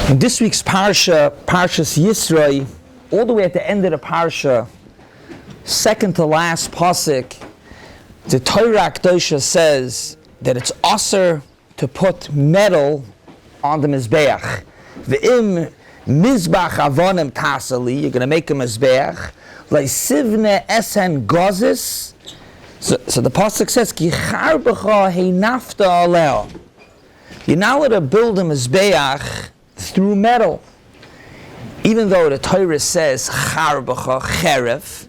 In this week's Parsha, Parshas Yisro, all the way at the end of the Parsha, second to last pasuk, the Torah Kedosha says that it's asur to put metal on the Mizbeach. V'im Mizbeach avonim tasali, you're going to make a Mizbeach. Leisivne esen gozis. So the pasuk says, Ki charbecha heinafta aleo. You're not allowed to build a Mizbeach through metal. Even though the Torah says charbecha, cherev,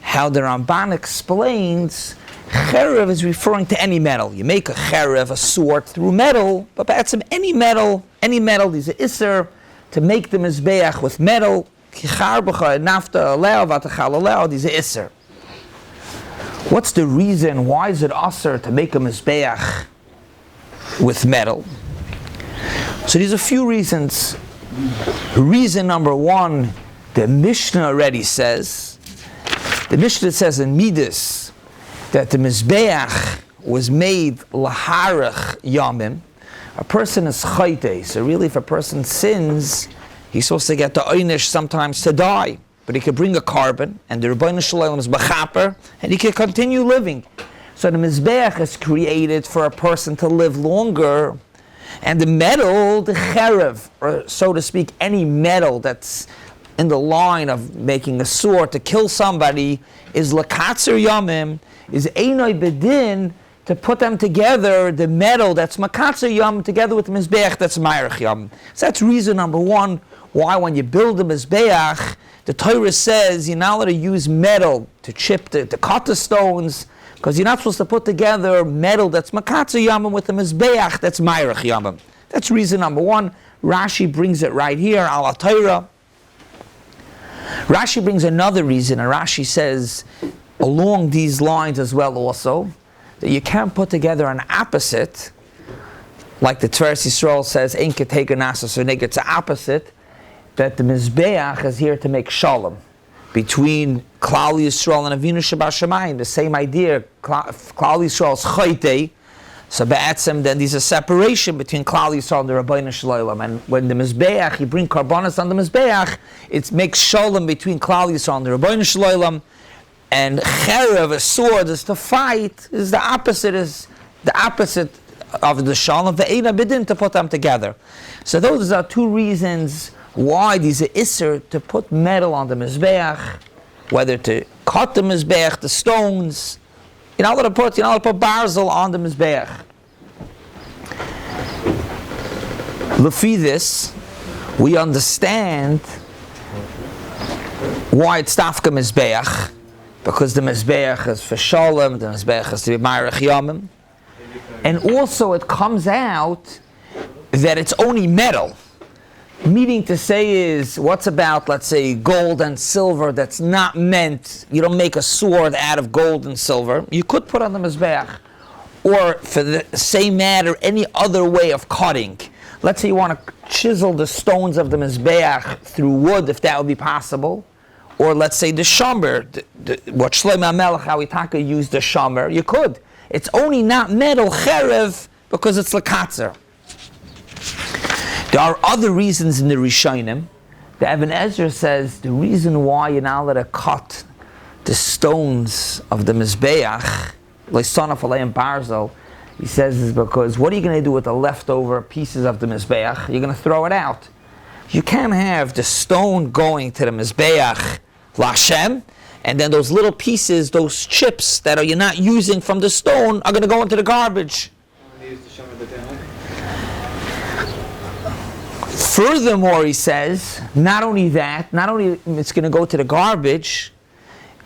how the Ramban explains, cherev is referring to any metal. You make a cherev, a sword, through metal, but that's any metal, there's an isser to make the Mizbeach with metal. Ki charbecha nafta aleo vatachal aleo, there's an isser. What's the reason? Why is it asur to make a Mizbeach with metal? So there's a few reasons. Reason number one, the Mishnah already says. The Mishnah says in Midas that the Mizbeach was made laharach yamim. A person is chayte, so really if a person sins, he's supposed to get the einish sometimes to die. But he could bring a carbon, and the Rabbi Shalom is bachaper, and he can continue living. So the Mizbeach is created for a person to live longer. And the metal, the cherev, or so to speak, any metal that's in the line of making a sword to kill somebody, is lakatzer yamim, is einoi bedin, to put them together, the metal that's makatzer yamim, together with the mizbeach that's ma'arich yamim. So that's reason number one, why when you build a mizbeach, the Torah says you're not allowed to use metal to chip, to cut the stones, because you're not supposed to put together metal that's makatzer yamim with the mizbeach that's ma'arich yamim. That's reason number one. Rashi brings it right here, ala Torah. Rashi brings another reason, and Rashi says along these lines as well also, that you can't put together an opposite, like the Tveres Yisrael says, ein ketega nasa, so it's an opposite, that the Mizbeach is here to make shalom between Klal Yisrael and Avinu Shebashamayim. The same idea, Klal Yisrael is chayte, so ba'atzem, then there's a separation between Klal Yisrael and the Rabbi Shalom. And when the Mizbeach, you bring karbonos on the Mizbeach, it makes shalom between Klal Yisrael and the Rabbi Shalom. And cherev, a sword, is to fight, is the opposite of the shalom, ve'ena bidin, to put them together. So those are two reasons why there's an isser to put metal on the Mizbeach, whether to cut the Mizbeach, the stones. You're not allowed to put barzel on the Mizbeach. Lefi this, we understand why it's tafka Mizbeach, because the Mizbeach is for shalom, the Mizbeach is to be ma'arich yamim, and also it comes out that it's only metal. Meaning to say is, what's about, let's say, gold and silver that's not meant, you don't make a sword out of gold and silver, you could put on the Mizbeach. Or for the same matter, any other way of cutting. Let's say you want to chisel the stones of the Mizbeach through wood, if that would be possible. Or let's say the shomer, what Shlomo HaMelech, how Itaka used the shomer, you could. It's only not metal, cherev, because it's lakatzer. There are other reasons in the Rishonim. The Even Ezra says the reason why you're not allowed to cut the stones of the Mizbeach, like son of Alei and Barzel, he says is because what are you going to do with the leftover pieces of the Mizbeach? You're going to throw it out. You can't have the stone going to the Mizbeach Lashem, and then those little pieces, those chips that you're not using from the stone are going to go into the garbage. Furthermore, he says, not only it's going to go to the garbage,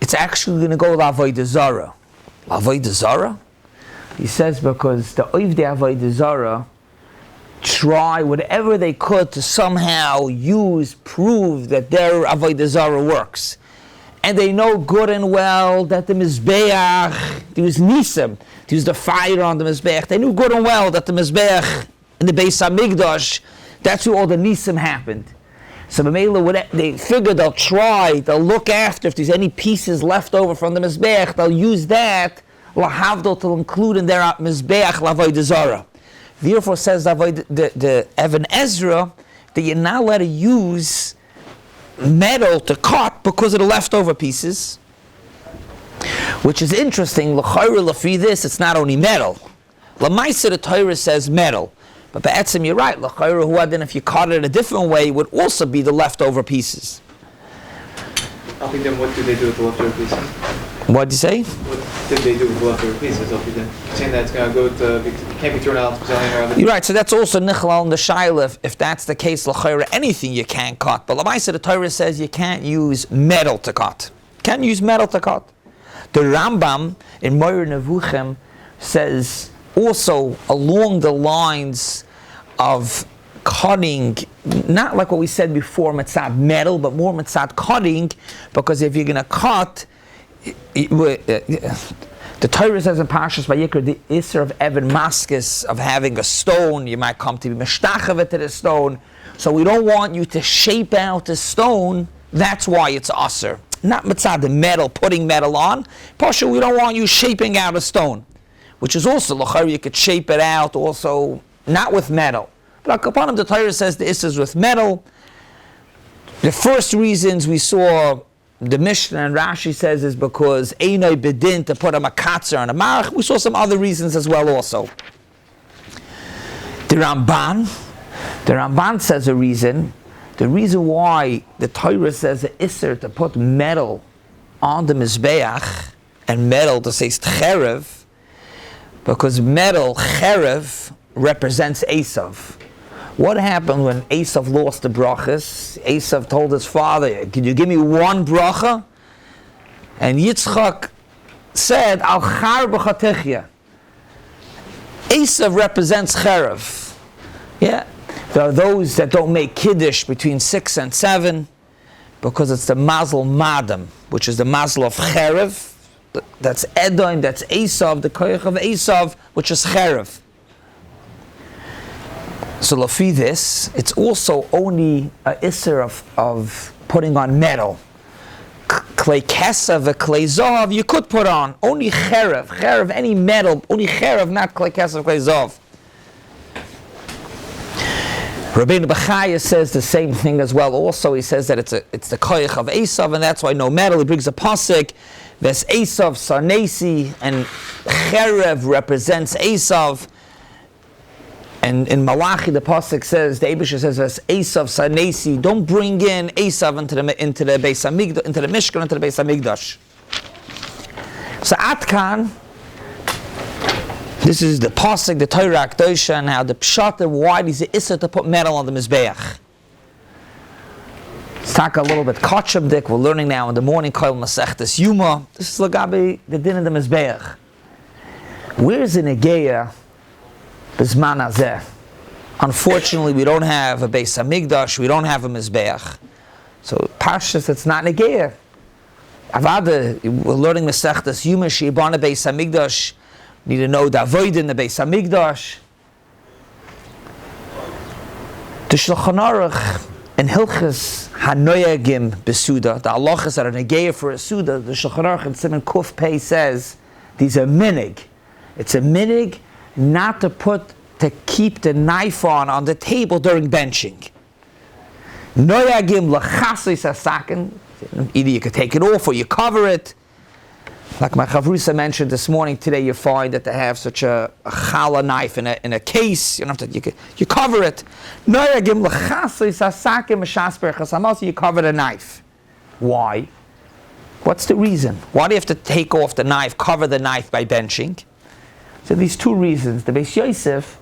it's actually going to go to Avodah Zarah. Avodah Zarah? He says because the Oivdei Avodah Zarah try whatever they could to somehow prove that their Avodah Zarah works. And they know good and well that the Mizbeach, there was Nisim, there was the fire on the Mizbeach. They knew good and well that the Mizbeach in the Bais HaMikdash, that's where all the Nisim happened. So they figure they'll look after if there's any pieces left over from the Mizbeach, they'll use that lahavdol to include in their Mizbeach l'avodah zarah. Therefore, says the Even Ezra, that you're not allowed to use metal to cut because of the leftover pieces. Which is interesting. L'chayra l'fi this, it's not only metal. L'maisa the Torah says metal. But ba'etzim you're right. L'chayra huadin, if you cut it a different way, would also be the leftover pieces. Then what do they do with the leftover pieces? What did you say? What did they do with the leftover pieces? Saying that it's going to go to, it can't be thrown out to Scheiner. You're right, so that's also nichlal in the shaila. If that's the case, l'chayra, anything you can't cut. But l'maisa the Torah says you can't use metal to cut. Can't use metal to cut. The Rambam in Moyer Nevuchim says also along the lines of cutting, not like what we said before, mitzad metal, but more mitzad cutting, because if you're going to cut, the Torah says in Parshas Vayikra, the Yisro of Evan Maskis, of having a stone, you might come to be meshtachavet to the stone, so we don't want you to shape out the stone, that's why it's aser. Not mitzad the metal, putting metal on. Pasha, we don't want you shaping out a stone, which is also l'chayr, you could shape it out also, not with metal. But upon him, the Torah says the Issa is with metal. The first reasons we saw the Mishnah and Rashi says is because Einoi Bedin to put a makatzer on a marach. We saw some other reasons as well also. The Ramban says a reason. The reason why the Torah says the Isser to put metal on the Mizbeach and metal to say Cherev, because metal, Cherev, represents Esav. What happened when Esav lost the brachas? Esav told his father, "Can you give me one bracha?" And Yitzchak said, "Al char b'chatechya." Esav represents Cherev. Yeah, there are those that don't make kiddush between 6 and 7 because it's the mazel madam, which is the mazel of Cherev. That's Edom, that's Esav, the koyach of Esav, which is Cherev. So lafi this, it's also only a isser of putting on metal. Klei kesav and klei zav you could put on. Only cherev, any metal, only cherev, not klei kesav, klei zav. Rabbi Bachaya says the same thing as well. Also, he says that it's the koyach of Esav, and that's why no metal. He brings a pasuk. There's Esav sarnesi, and cherev represents Esav. And in Malachi, the pasuk says, the Eibusha says, Esav Sanesi, don't bring in Esav into the Beis Hamikdash, into the Mishkan, into the Beis Hamikdash. So Atkan, this is the pasuk, the Torah Akdosha, and how the Pshat, why is it Issa to put metal on the Mizbeach? Let's talk a little bit Kotchabdik. We're learning now in the morning, Kollel Masechtas Yuma. This is Lagabi, the din of the Mizbeach. Where is the Negeya? Unfortunately, we don't have a Beis Hamikdash, we don't have a Mizbeach. So, Parshas, it's not Negeya. Avada, we're learning Masechtas Yuma, Sheibana Beis Hamikdash, need to know the Avoid in the Beis Hamikdash. The Shulchan Aruch and Hilchas Hanoyagim Besuda, the halachas that are Negeya for a Suda, the Shulchan Aruch and Simon Kuf Pei says, these are minig. It's a minig not to keep the knife on the table during benching. Noyagim l'chasis hasaken. Either you could take it off or you cover it. Like my chavrusa mentioned this morning, today you find that they have such a challah knife in a case. You don't have to. You cover it. Noyagim l'chasis hasaken m'shas berachas hamas. You cover the knife. Why? What's the reason? Why do you have to take off the knife, cover the knife by benching? So these two reasons. The Beis Yosef,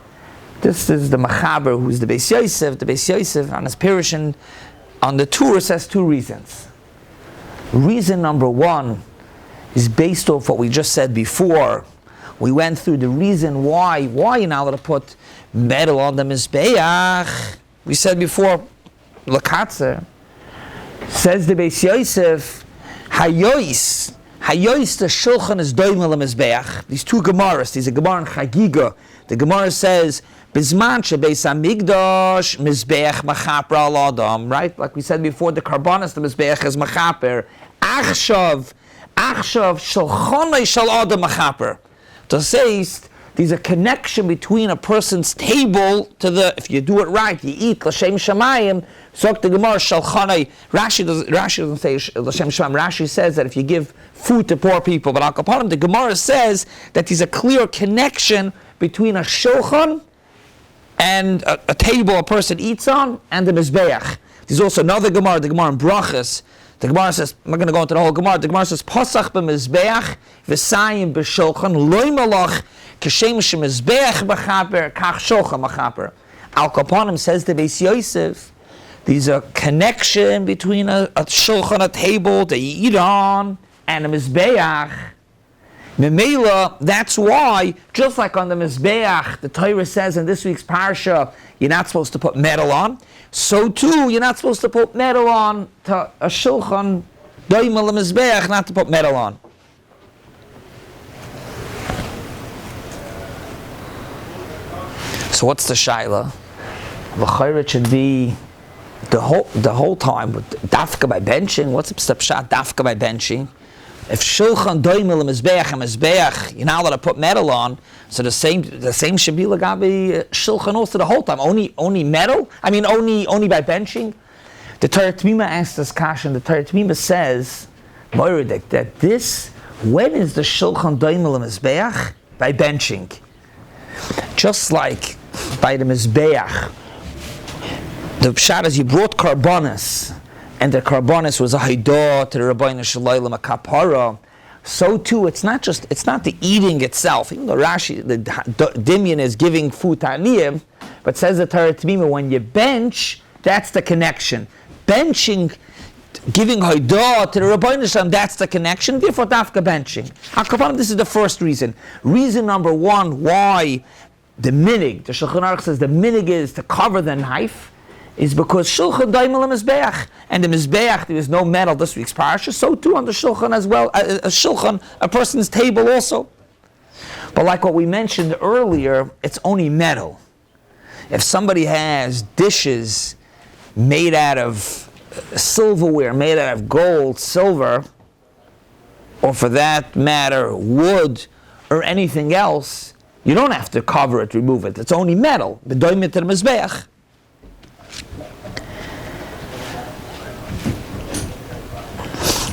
this is the Machaber who's the Beis Yosef. The Beis Yosef on his Pirush on the Torah says two reasons. Reason number one is based off what we just said before. We went through the reason why you're not allowed to put metal on the Mizbeach. We said before, Lakatzer, says the Beis Yosef, Hayois the shulchan is doimel mizbeach. These two gemaras. These are gemara in Chagiga. The gemara says bizman shebeis hamikdash mizbeach machaper al adam. Right, like we said before, the karbanas the mizbeach is machaper. Achshav shulchanei shal adam machaper. To say there's a connection between a person's table to the, if you do it right, you eat l'shem shamayim. Zok the Gemara shalchanai. Rashi doesn't say l'shem shamayim. Rashi says that if you give food to poor people, but al kapanim, the Gemara says that there's a clear connection between a shulchan and a table a person eats on, and the Mizbeach. There's also another Gemara, the Gemara in Brachas. The Gemara says, I'm not going to go into the whole Gemara. The Gemara says, Pasach b'Mizbeach, v'sayim b'shulchan, loy malach, k'shem sh'Mizbeach b'chaper, kach shulchan b'chaper. Al Kaponim says to Bais Yosef, there's a connection between a shulchan, a table that you eat on, and a Mizbeach. Memela, that's why, just like on the Mizbeach, the Torah says in this week's Parsha, you're not supposed to put metal on. So too, you're not supposed to put metal on to a shulchan, doimel Mizbeach, not to put metal on. So what's the shaila? L'chayra should be the whole time with dafka by benching. What's the pshat dafka by benching? If shulchan doimel Mizbeach and Mizbeach, you're not allowed to put metal on. So the same should be lagabi shulchan also the whole time. Only metal? I mean only by benching. The Torah T'mima asks this kasha, and the Torah T'mima says, Moiridik, that this, when is the shulchan doimel Mizbeach? By benching. Just like by the Mizbeach, the pshat is you brought karbonis, and the karbonis was a haidah to the Rabbeinu Shalom, a kapara. So too, it's not the eating itself. Even though Rashi, the Dimyan is giving food to Aniyim, but says the Torah T'mima, when you bench, that's the connection. Benching, giving haidah to the Rabbeinu Shalom, that's the connection. Therefore, dafka benching. HaKapanim, this is the first reason. Reason number one, why the minig, the Shulchan Aruch says the minig is to cover the knife, is because shulchan daimel Mizbeach, and the Mizbeach, there is no metal this week's Parshas, so too on the shulchan as well, a shulchan, a person's table also. But like what we mentioned earlier, it's only metal. If somebody has dishes made out of silverware, made out of gold, silver, or for that matter, wood, or anything else, you don't have to cover it, remove it. It's only metal. B'doimit el Mizbeach.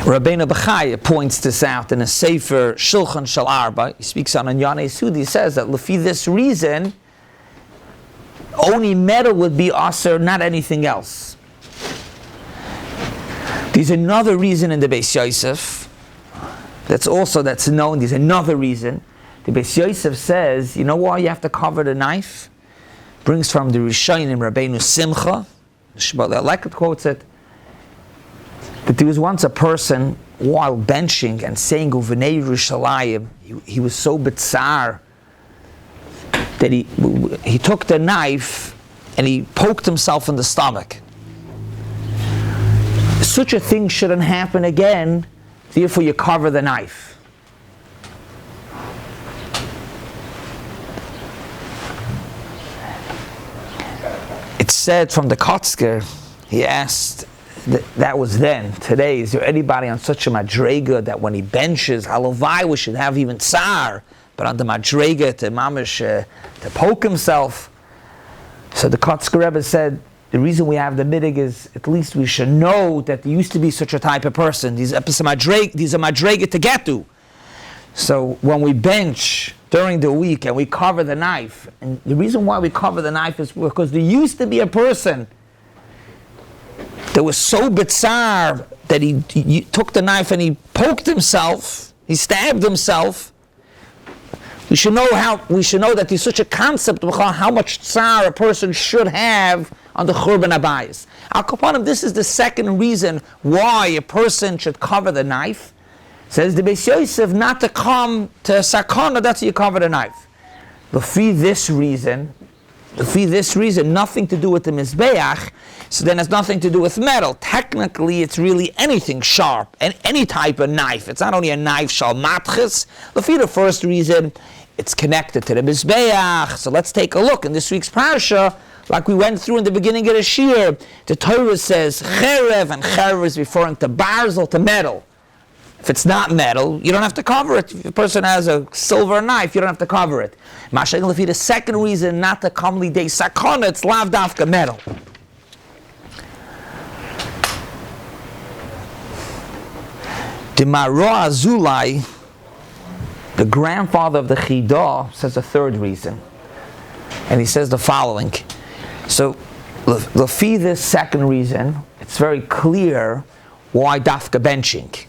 Rabbeinu Bechaya points this out in a Sefer Shulchan Shal Arba. He speaks on Yonei Sudi. He says that for this reason, only metal would be aser, not anything else. There's another reason in the Bais Yosef that's known. There's another reason. The Bais Yosef says, you know why you have to cover the knife? Brings from the Rishonim, Rabbeinu Simcha. The Shbalei quotes it. That there was once a person, while benching and saying Uvenei Yerushalayim, he was so bitzar that he took the knife and he poked himself in the stomach. Such a thing shouldn't happen again, therefore you cover the knife. It's said from the Kotzker, he asked, that was then. Today, is there anybody on such a madrega that when he benches, halovai, we should have even tsar, but on the madrega to mamish to poke himself? So the Kotzker Rebbe said, the reason we have the midig is at least we should know that there used to be such a type of person. These are madrega to get to. So when we bench during the week and we cover the knife, and the reason why we cover the knife is because there used to be a person that was so bitzar that he took the knife and he poked himself, he stabbed himself. We should know that there's such a concept of how much tsar a person should have on the Churban Abayis. Al Kapanim, this is the second reason why a person should cover the knife. Says the Bais Yosef, not to come to sakana, that's how you cover the knife. But for this reason, nothing to do with the Mizbeach, so then it's nothing to do with metal. Technically, it's really anything sharp, and any type of knife. It's not only a knife, shal matches. For the first reason, it's connected to the Mizbeach. So let's take a look in this week's Parsha, like we went through in the beginning of the Shiur. The Torah says, cherev, and cherev is referring to barzel, to metal. If it's not metal, you don't have to cover it. If a person has a silver knife, you don't have to cover it. The second reason not to come lidei sakana, it's lav dafka metal. The Maro Azulai, the grandfather of the Chidah, says a third reason. And he says the following. So, Lefi this second reason, it's very clear why dafka benching.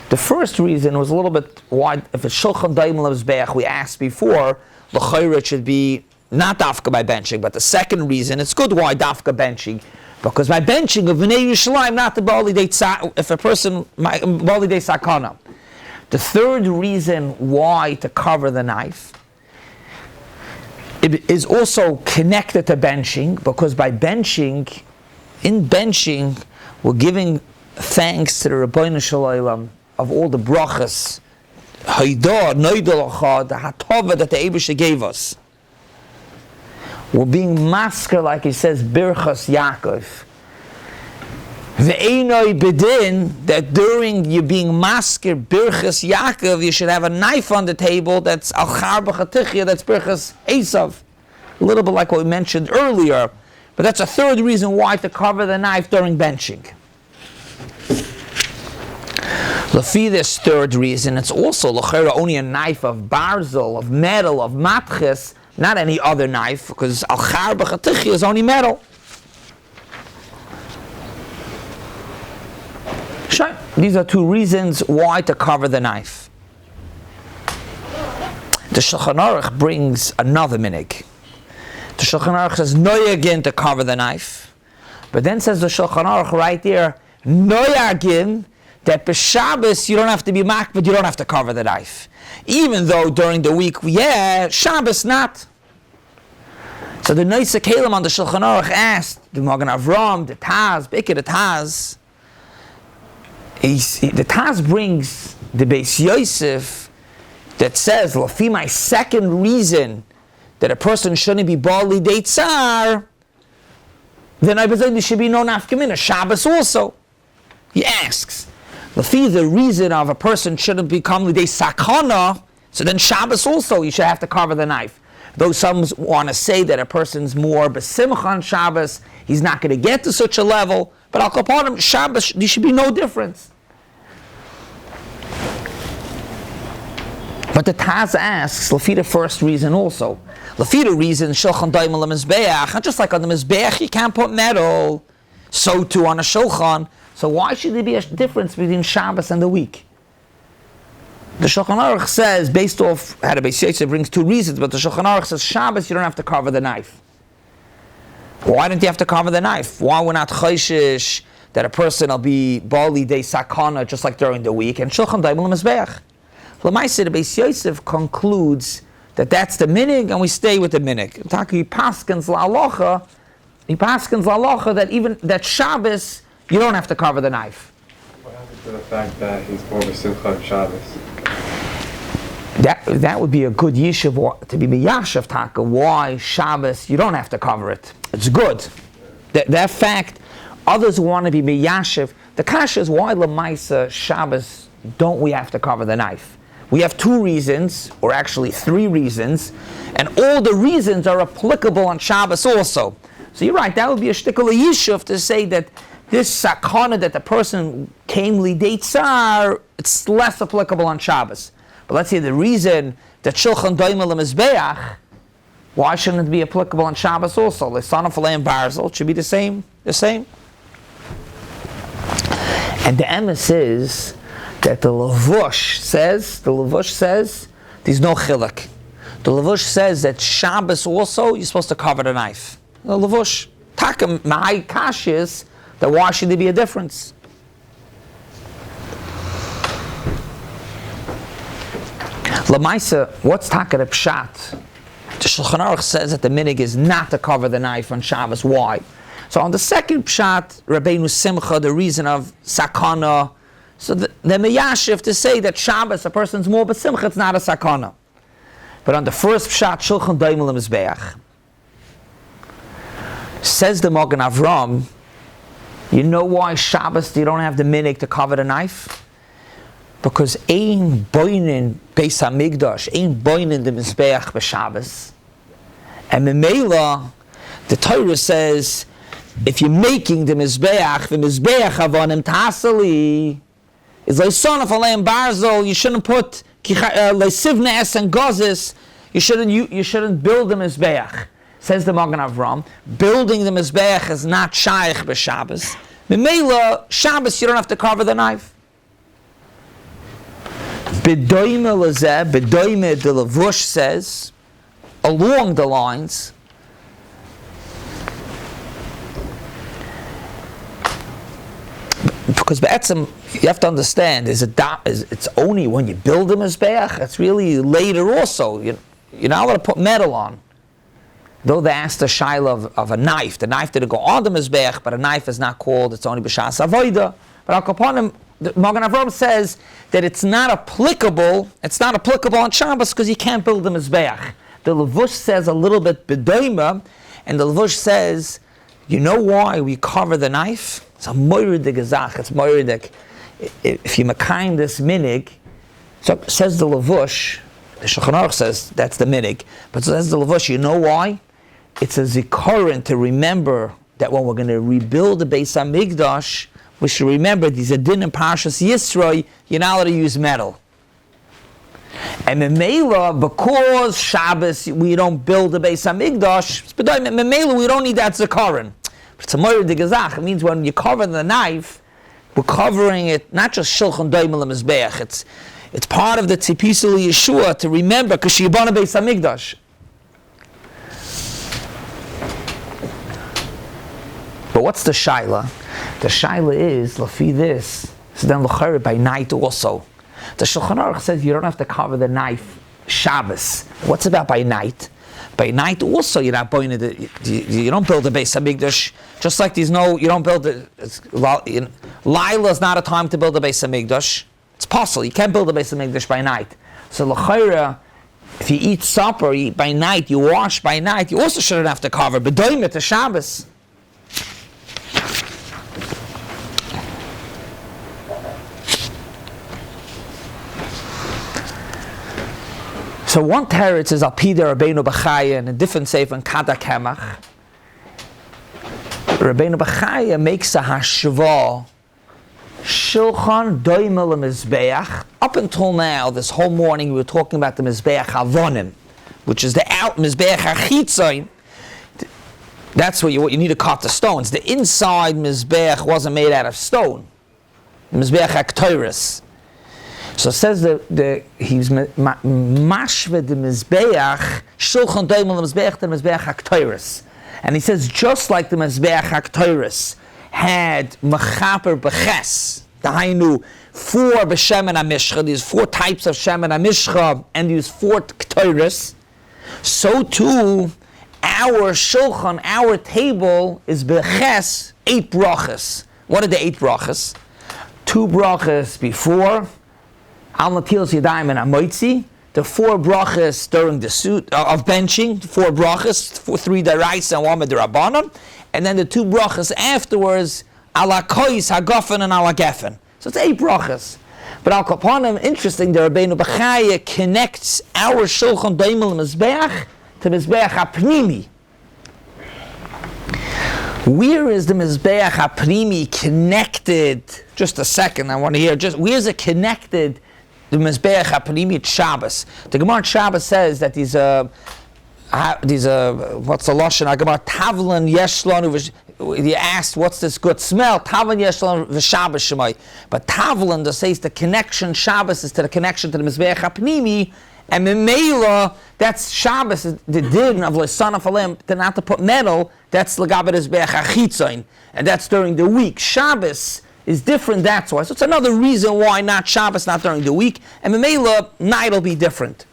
The first reason was a little bit why, if it's Shulchan Daim Mizbeach, we asked before, l'chayra it should be not dafka by benching, but the second reason, it's good why dafka benching. Because by benching of Bnei Yerushalayim, not the Bali Dei if a person, Bali Dei Sakana. The third reason why to cover the knife, it is also connected to benching, because by benching, in benching, we're giving thanks to the Rabbeinu Shalom of all the brachas, Haidah, Noidalacha, the Hatava that the Eibusha gave us. We're being masker, like he says, Birchas Yaakov. Ve'enoi bedin, that during you being masker Birchas Yaakov, you should have a knife on the table that's al char b'chatichya, that's Birchas Esav. A little bit like what we mentioned earlier, but that's a third reason why to cover the knife during benching. Lefi this third reason, it's also l'chera only a knife of barzel, of metal, of matches, not any other knife, because al char b'chatichya is only metal. Sure. These are two reasons why to cover the knife. The Shulchan Aruch brings another minig. The Shulchan Aruch says noyagin to cover the knife, but then says the Shulchan Aruch right there, noyagin, that b'Shabbos you don't have to be mak, but you don't have to cover the knife. Even though during the week, Shabbos not. So the Noisa Kalim on the Shulchan Aruch asked, the Magen Avram, the Taz, Boker the Taz, the Taz brings the Bais Yosef that says, Lafi, my second reason that a person shouldn't be bali date tsar, then I believe there should be no nafkamina, Shabbos also. He asks, Lafi, the reason of a person shouldn't become lidei sakana, so then Shabbos also, you should have to cover the knife. Though some want to say that a person's more besimcha on Shabbos, he's not going to get to such a level, but I'll upon him, Shabbos, there should be no difference. But the Taz asks, Lafi the first reason also. Lafi the reason, Shulchan Daim al Mizbeach, and just like on the Mizbeach you can't put metal, so too on a Shulchan. So why should there be a difference between Shabbos and the week? The Shulchan Aruch says, based off how the Bais Yosef brings two reasons, but the Shulchan Aruch says Shabbos you don't have to cover the knife. Why don't you have to cover the knife? Why we're not chayshish that a person will be bali de sakana just like during the week, and Shulchan Daim al Mizbeach? L'maaseh, the Bais Yosef concludes that that's the minig, and we stay with the minig. He paskins la'alocha that even that Shabbos you don't have to cover the knife. What happens to the fact that he's more besimcha on Shabbos? That would be a good yishuv to be miyashav taka. Why Shabbos you don't have to cover it? It's good. That fact, others want to be miyashav. The kasha is why l'maaseh Shabbos don't we have to cover the knife? We have two reasons, or actually three reasons, and all the reasons are applicable on Shabbos also. So you're right, that would be a shtickle yishuv to say that this sakana that the person came lidei tsar, it's less applicable on Shabbos. But let's say the reason that Shulchan Daim al Mizbeach, why shouldn't it be applicable on Shabbos also? L'sana Falei and Barzel, it should be the same. And the emes is that the Levush says, there's no chiluk. The Levush says that Shabbos also, you're supposed to cover the knife. The Levush, Takam Ma'ai Kashis, that why should there be a difference? Lamaisa, what's Taka the Pshat? The Shulchan Aruch says that the minig is not to cover the knife on Shabbos. Why? So on the second Pshat, Rabbeinu Simcha, the reason of sakana, so the miyashiv to say that Shabbos, a person's more besimcha, it's not a sakana. But on the first Pshat, Shulchan Daim al Mizbeach, says the Magen Avram, you know why Shabbos you don't have the minig to cover the knife? Because ein boinin Beis HaMikdash, ein boinin the Mizbeach b'Shabbos. And Memela, the Torah says, if you're making the Mizbeach avonim tasali, it's like son of Alayim Barzel, you shouldn't put leisivna es and gozis, you shouldn't build the Mizbeach. Says the Magen Avram, building the Mizbeach is not shaykh b'Shabbos. Memela, Shabbos you don't have to cover the knife. Bedoime lezeh, bedoime the Levush says, along the lines, because be'etzem, you have to understand, it's only when you build a Mizbeach, it's really later also. You're not allowed to put metal on. Though they asked the shaila of a knife, the knife didn't go on the Mizbeach, but a knife is not called, it's only b'shas avoida. But Al Kaponim, the Magen Avram says that it's not applicable on Shabbos because you can't build the Mizbeach. The Levush says a little bit bedoima, and the Levush says, you know why we cover the knife? It's a moiridik gezach, it's moiridik. If you makayim this minig, so says the Levush, the Shulchan Aruch says that's the minig, but says the Levush, you know why? It's a zikaron to remember that when we're going to rebuild the Beis HaMikdash, we should remember these are din in Parshas Yisro, you're not allowed to use metal. And Memela, because Shabbos we don't build the Beis HaMikdash, Memela we don't need that zikaron. But it's a moed de gezach. It means when you cover the knife, we're covering it not just shulchan doimel mizbeach. It's part of the tzipisul Yeshua to remember because sheyibana Beis HaMikdash. But what's the shaila? The shaila is lafi this. So then l'chayre by night also. The Shulchan Aruch says you don't have to cover the knife Shabbos. What's about by night? By night also you're not going to you don't build a Beis HaMikdash. Just like you don't build Laila is not a time to build a Beis HaMikdash. It's possible. You can't build a Beis HaMikdash by night. So l'chayre, if you eat supper, you eat by night, you wash by night, you also shouldn't have to cover. But doim to Shabbos. So one teretz is Alpida Rabbeinu Bachaya and a different sefer in Kada Kemach. Rabbeinu Bachaya makes a hashva Shulchan Doimel Mizbeach. Up until now, this whole morning we were talking about the Mizbeach Avonim, which is the out Mizbeach Achitzain. That's what you need to cut the stones. The inside Mizbeach wasn't made out of stone. The Mizbeach Aktoiris. So it says he's mashve the Mizbeach, Shulchan Doimel Mizbeach, the Mizbeach Aktoiris. And he says, just like the Mizbeach Aktoiris had mechaper beches, the hainu, 4 b'shemen hamishcha, there's 4 types of shemen hamishcha, and there's 4 Ktoiris, so too, our Shulchan, our table, is beches 8 brachas. What are the 8 brachas? 2 brachas before, Al Natilas Yadayim and Amoitzi, the 4 brachas during the suit of benching, 4 brachas, 3 deraisa and 1 midrabanan, and then the 2 brachas afterwards, ala kois, hagafen and ala gefen. So it's 8 brachas. But Al Kapanim, interesting, the Rabbeinu Bachaya connects our Shulchan Doimel Mizbeach to Mizbeach HaPnimi. Where is the Mizbeach HaPnimi connected? Just a second, I want to hear, where is it connected? The Mizbeach HaPnimi at Shabbos. The Gemara at Shabbos says that these what's the lashon? Gemara tavlan yeshlanu. You asked, what's this good smell? Tavlan yeshlanu v'Shabbos shemai. But tavlan that says the connection Shabbos is to the connection to the Mizbeach HaPnimi, and Memela, that's Shabbos, the din of L'san of Alim, to not to put metal. That's l'gabe Mizbeach HaChitzain, and that's during the week. Shabbos is different, that's why. So it's another reason why not Shabbos, not during the week. And Memela, night will be different.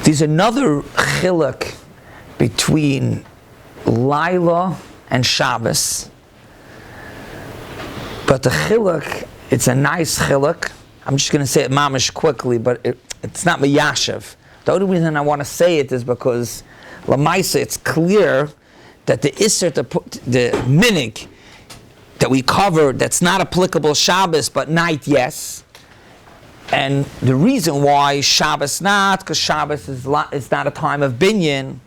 There's another chiluk between Laila and Shabbos. But the chiluk, it's a nice chiluk. I'm just going to say it mamish quickly, but it's not miyashiv. The only reason I want to say it is because Lamaisa, it's clear that the Isser, the minig that we covered, that's not applicable Shabbos, but night, yes. And the reason why Shabbos not, because Shabbos is not a time of binyan,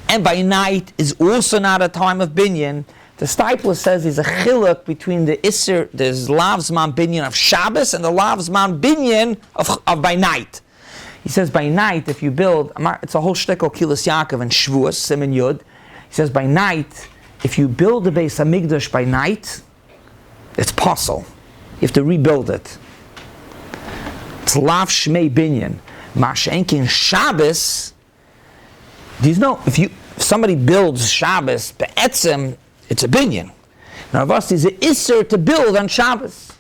and by night is also not a time of binyan. The Stipler says there's a chiluk between the Isser, there's Lav Zman binyan of Shabbos, and the Lav Zman binyan of by night. He says by night, if you build, it's a whole shtickle Kilas Yaakov and Shavuos, Siman Yud. He says by night, if you build the Beis Hamikdash by night, it's possible. You have to rebuild it. It's Lav Shmei Binyan. Mashenkin Shabbos, if somebody builds Shabbos, be'etzem, it's a binyan. Now, of us, there's an Isser to build on Shabbos.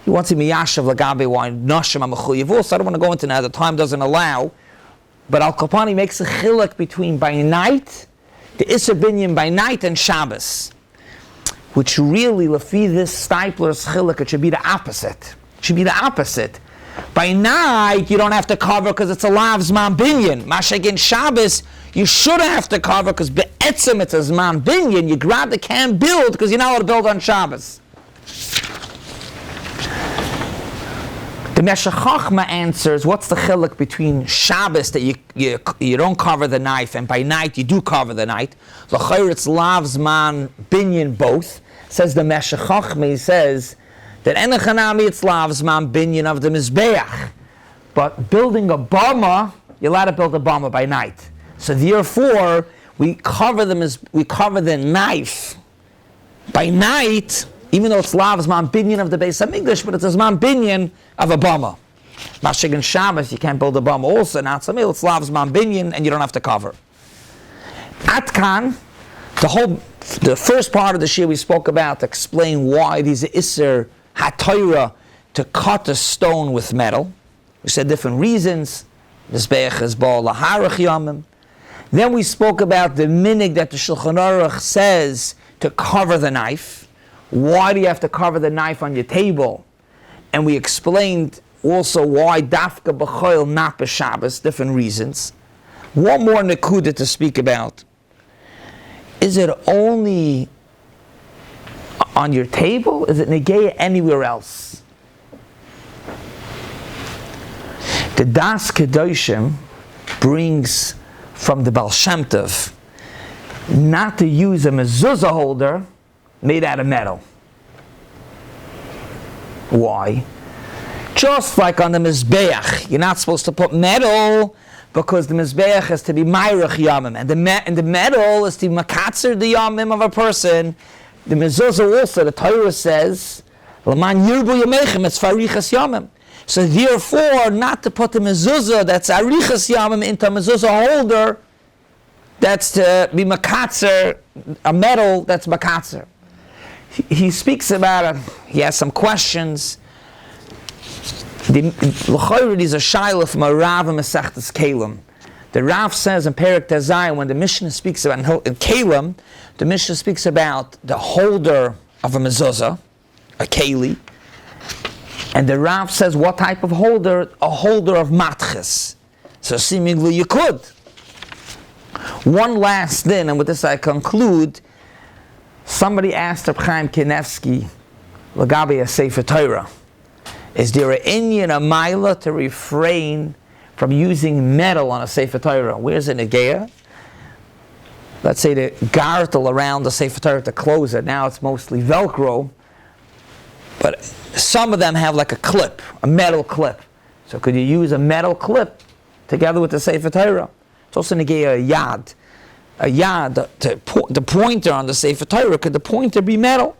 He wants to be Yashav Lagabe why Nashim Amachuyev. Also, I don't want to go into that, the time doesn't allow. But Al Kapani makes a chiluk between by night, the Isser binyan by night, and Shabbos. Which really, Lafi this Stipler's chiluk, it should be the opposite. It should be the opposite. By night, you don't have to cover because it's a Lav Zman binyan. Mashagin Shabbos, you should have to cover because be'etzem it's a Zman binyan. You grab the can build because you're not allowed to build on Shabbos. The Meshech Chochma answers, what's the chiluk between Shabbos that you don't cover the knife and by night you do cover the knife? L'chayr it's Lav Zman binyan both. Says the Meshech Chochma, he says that Enechanami it's Lav Zman binyan of the Mizbeach. But building a bama, you're allowed to build a bama by night. So therefore, we cover the knife by night, even though it's Lav Zman binyan of the Beis Hamikdash, but it's a Zman binyan of a bama. Mashigin Shabbos, you can't build a bama also, not Samil, it's Lav Zman binyan, and you don't have to cover. Atkan, the first part of the Shiur we spoke about to explain why these Isser HaTorah to cut a stone with metal. We said different reasons. Mizbeach is Baal Laharach Yamim. Then we spoke about the minig that the Shulchan Aruch says to cover the knife. Why do you have to cover the knife on your table? And we explained also why Dafka B'choil not B'Shabbos, different reasons. One more Nekuda to speak about. Is it only on your table? Is it Negeya anywhere else? The Das Kedoshim brings from the Baal Shem Tov not to use a mezuzah holder made out of metal. Why? Just like on the Mizbeach, you're not supposed to put metal because the Mizbeach has to be Mayrach Yamim, and the metal is to makatzer the Yamim of a person. The mezuzah also, the Torah says, L'man yirbu yamechem, it's farichas Yamim. So therefore, not to put the mezuzah that's arichas Yamim into a mezuzah holder that's to be makatzer, a metal that's makatzer. He speaks about it, he has some questions. L'chayr is a shayla from a Rav in Masechtas Kelim. The Rav says in Perek Tezai, when the Mishnah speaks about in Kelim, the Mishnah speaks about the holder of a mezuzah, a keli, and the Rav says what type of holder? A holder of matches. So seemingly you could. One last thing, and with this I conclude. Somebody asked Reb Chaim Kanevsky, Lagabe a Sefer Torah, is there an Inyan, a Maila, to refrain from using metal on a Sefer Torah? Where's it Negeya? Let's say the gartel around the Sefer Torah to close it. Now it's mostly Velcro, but some of them have like a clip, a metal clip. So could you use a metal clip together with the Sefer Torah? It's also Negeya a Yad. A Yad, the pointer on the Sefer Torah, could the pointer be metal?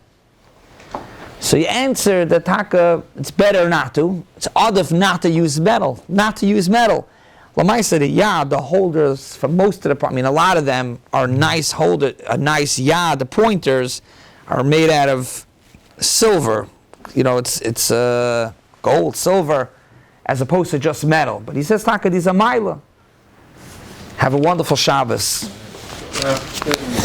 So you answer that Taka, it's better not to. It's odd if not to use metal. Not to use metal. Lamaisa, the holders for most of the, a lot of them are nice holder, a nice Yad. The pointers are made out of silver. It's gold, silver, as opposed to just metal. But he says Taka, these are Maila. Have a wonderful Shabbos.